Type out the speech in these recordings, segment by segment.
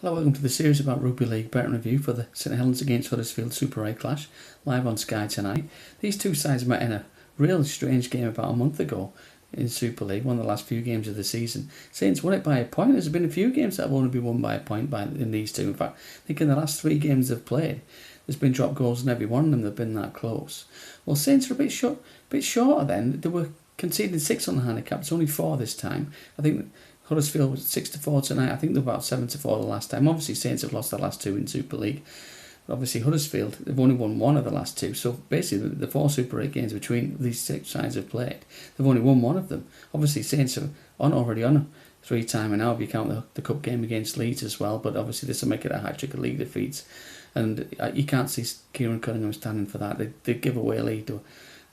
Hello, welcome to the series about Rugby League betting review for the St Helens against Huddersfield Super 8 clash, live on Sky tonight. These two sides met in a real strange game about a month ago in Super League, one of the last few games of the season. Saints won it by a point. There's been a few games that have only been won by a point in these two. In fact, I think in the last three games they've played, there's been drop goals in every one of them. They've been that close. Well, Saints are a bit shorter then. They were conceding 6 on the handicap. It's only 4 this time. I think Huddersfield was 6-4 tonight. I think they're about 7-4 the last time. Obviously, Saints have lost the last two in Super League. But obviously, Huddersfield, they've only won one of the last two. So basically, the 4 Super 8 games between these 6 sides have played, they've only won one of them. Obviously, Saints are already on a 3-timer now if you count the cup game against Leeds as well. But obviously, this will make it a hat-trick of league defeats. And you can't see Kieran Cunningham standing for that. They give away a lead to a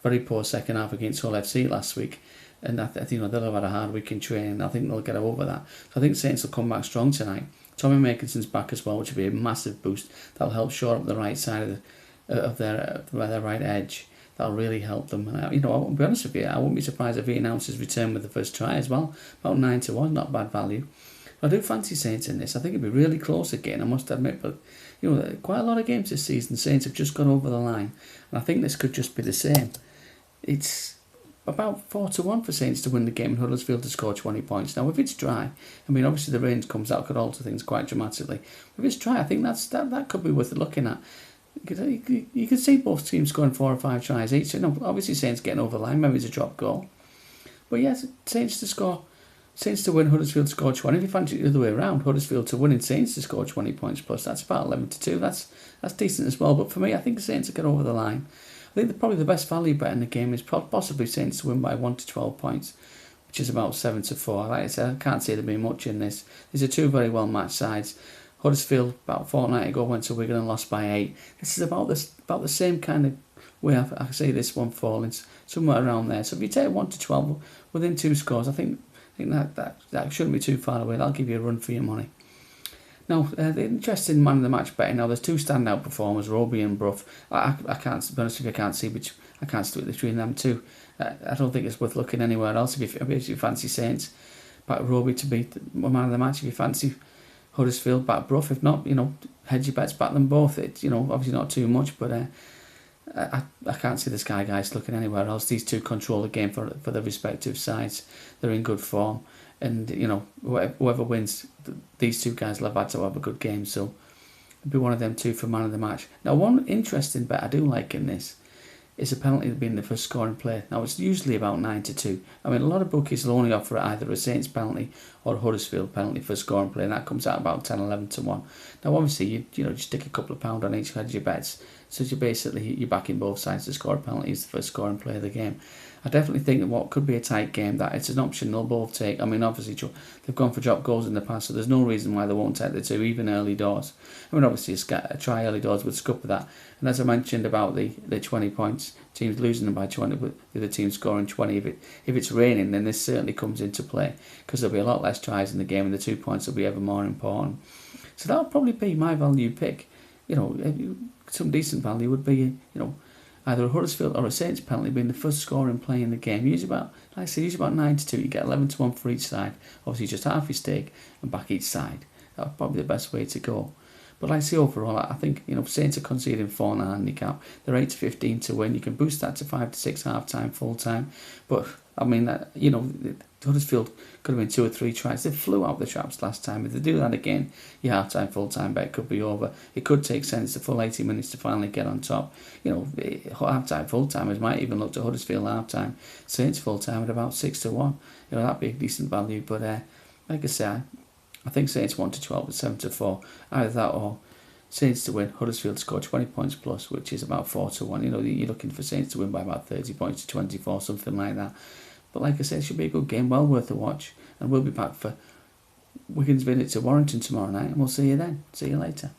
very poor second half against Hull FC last week. And I think they'll have had a hard week in training. I think they'll get over that. So I think Saints will come back strong tonight. Tommy Makinson's back as well, which will be a massive boost. That'll help shore up the right side of their right edge. That'll really help them. I'll be honest with you, I wouldn't be surprised if he announced his return with the first try as well. About 9-1, not bad value. I do fancy Saints in this. I think it'll be really close again, I must admit. But quite a lot of games this season, Saints have just gone over the line, and I think this could just be the same. It's about 4-1 for Saints to win the game and Huddersfield to score 20 points. Now, if it's dry, obviously the rain comes out, could alter things quite dramatically. If it's dry, I think that could be worth looking at. You could see both teams scoring 4 or 5 tries each. Obviously Saints getting over the line, maybe it's a drop goal. But yes, Saints to win, Huddersfield to score 20. If you fancy it the other way around, Huddersfield to win and Saints to score 20 points plus, that's about 11-2. That's decent as well. But for me, I think Saints will get over the line. I think probably the best value bet in the game is possibly Saints to win by 1-12 points, which is about 7-4. Like I said, I can't see there being much in this. These are two very well matched sides. Huddersfield about a fortnight ago went to Wigan and lost by 8. This is about the same kind of way I see this one falling, somewhere around there. So if you take 1-12 within 2 scores, I think that shouldn't be too far away. That'll give you a run for your money. Now, the interesting man of the match betting. Now, there's 2 standout performers, Roby and Brough. I can't, to be honest with you, I can't split between them two. I don't think it's worth looking anywhere else if you fancy Saints. Back Roby to be the man of the match. If you fancy Huddersfield, back Brough. If not, hedge your bets, back them both. It's obviously not too much, but I can't see the Sky guys looking anywhere else. These two control the game for their respective sides. They're in good form. And, whoever wins, these two guys will have had to have a good game. So, it'll be one of them two for man of the match. Now, one interesting bet I do like in this is a penalty being the first scoring play. Now, it's usually about 9-2. A lot of bookies will only offer either a Saints penalty or a Huddersfield penalty for scoring play, and that comes out about 10-11-1. Now, obviously, you stick a couple of pound on each head of your bets, so you're backing both sides to score a penalty as the first scoring play of the game. I definitely think that what could be a tight game, that it's an option they'll both take. Obviously, they've gone for drop goals in the past, so there's no reason why they won't take the two, even early doors. Obviously, a try early doors would scupper that. And as I mentioned about the 20 points, teams losing them by 20, with the other team scoring 20. If it's raining, then this certainly comes into play, because there'll be a lot less tries in the game, and the 2 points will be ever more important. So that'll probably be my value pick. Some decent value would be, either a Huddersfield or a Saints penalty being the first scoring play in the game. Use about 9-2. You get 11-1 for each side. Obviously, just half your stake and back each side. That's probably the best way to go. But overall, I think Saints are conceding 4 in a handicap. They're 8-15 to win. You can boost that to 5-6 half time, full time. But Huddersfield could have been 2 or 3 tries. They flew out the traps last time. If they do that again, your half time, full time bet could be over. It could take Saints the full 80 minutes to finally get on top. Half time, full timers might even look to Huddersfield half time. Saints full time at about 6-1. That'd be a decent value. But like I say, I think Saints 1-12 at 7-4. Either that or Saints to win, Huddersfield to score 20 points plus, which is about 4-1. You're looking for Saints to win by about 30 points to 24, something like that. But like I said, it should be a good game, well worth a watch. And we'll be back for Wigan's visit to Warrington tomorrow night, and we'll see you then. See you later.